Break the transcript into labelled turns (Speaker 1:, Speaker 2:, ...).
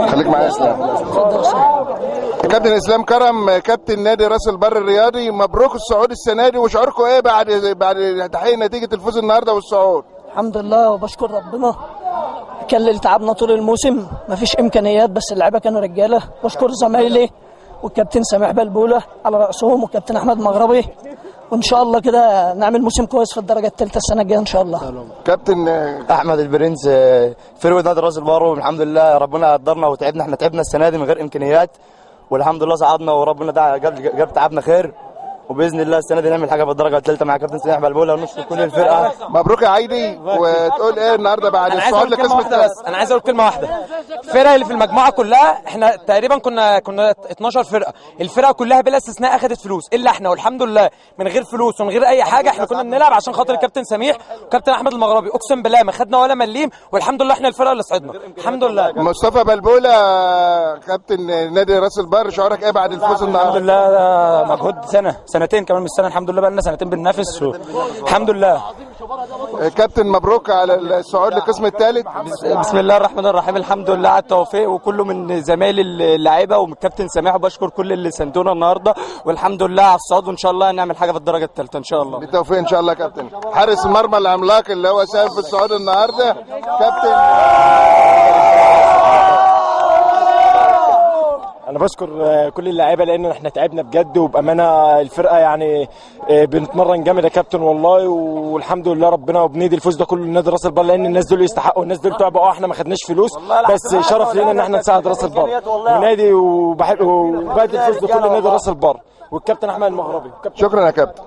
Speaker 1: خليك معايا يا اسلام.
Speaker 2: اتفضل يا سيدي.
Speaker 1: كابتن اسلام كرم، كابتن نادي راس البر الرياضي، مبروك الصعود السنه دي، وشعوركم ايه بعد تحقيق نتيجه الفوز النهارده والصعود؟
Speaker 2: الحمد لله وبشكر ربنا. كان اللي تعبنا طول الموسم، مفيش امكانيات بس اللعيبه كانوا رجاله. بشكر زمايلي والكابتن سامح بلبوله على راسهم والكابتن احمد مغربي، وان شاء الله كده نعمل موسم كويس في الدرجه الثالثه السنه الجايه ان شاء الله.
Speaker 1: كابتن
Speaker 3: احمد البرنس، فروه نادي راس البر، والحمد لله ربنا قدرنا وتعبنا. احنا تعبنا السنه دي من غير امكانيات، والحمد لله صعدنا وربنا جاب تعبنا خير، وباذن الله السنه دي نعمل حاجه في الدرجه الثالثه مع كابتن سامح بلبوله ونشكر كل الفرقه.
Speaker 1: مبروك يا عايدي. وتقول ايه النهارده بعد الصعود لقسم
Speaker 4: بس انا عايز اقول كلمه واحده. الفرقه اللي في المجموعه كلها، احنا تقريبا كنا 12 فرقه، الفرقه كلها بلا استثناء اخذت فلوس الا احنا، والحمد لله من غير فلوس ومن غير اي حاجه. احنا كنا بنلعب عشان خاطر الكابتن سميح وكابتن احمد المغربي، اقسم بالله ما خدنا ولا مليم، والحمد لله احنا الفرقه اللي صعدنا الحمد لله.
Speaker 1: مصطفى بلبوله، كابتن نادي راس البر، شعورك ايه بعد الفوز النهارده؟
Speaker 4: الحمد لله مجهود سنتين كمان من السنه، الحمد لله بقى لنا سنتين بننافس الحمد لله.
Speaker 1: كابتن مبروك على الصعود للقسم الثالث.
Speaker 4: بسم الله الرحمن الرحيم، الحمد لله على التوفيق، وكله من زمايلي اللعيبه ومن الكابتن سميح، وبشكر كل اللي ساندونا النهارده، والحمد لله على الصعود، وان شاء الله هنعمل حاجه في الدرجه الثالثه ان شاء الله.
Speaker 1: بالتوفيق ان شاء الله. كابتن حارس المرمى العملاق اللي هو ساهم في الصعود النهارده، كابتن.
Speaker 5: انا بشكر كل اللعيبه لان احنا تعبنا بجد، وبامانه الفرقه يعني بنتمرن جامد يا كابتن والله، والحمد لله ربنا وبنيدي الفوز ده كله لنادي راس البر، لان الناس دول يستحقوا، الناس دول تعبوا. احنا ما خدناش فلوس بس شرف لينا ان احنا نساعد راس البر ونادي، وبحب الفوز ده كله لنادي راس البر والكابتن احمد المغربي.
Speaker 1: شكرا يا كابتن.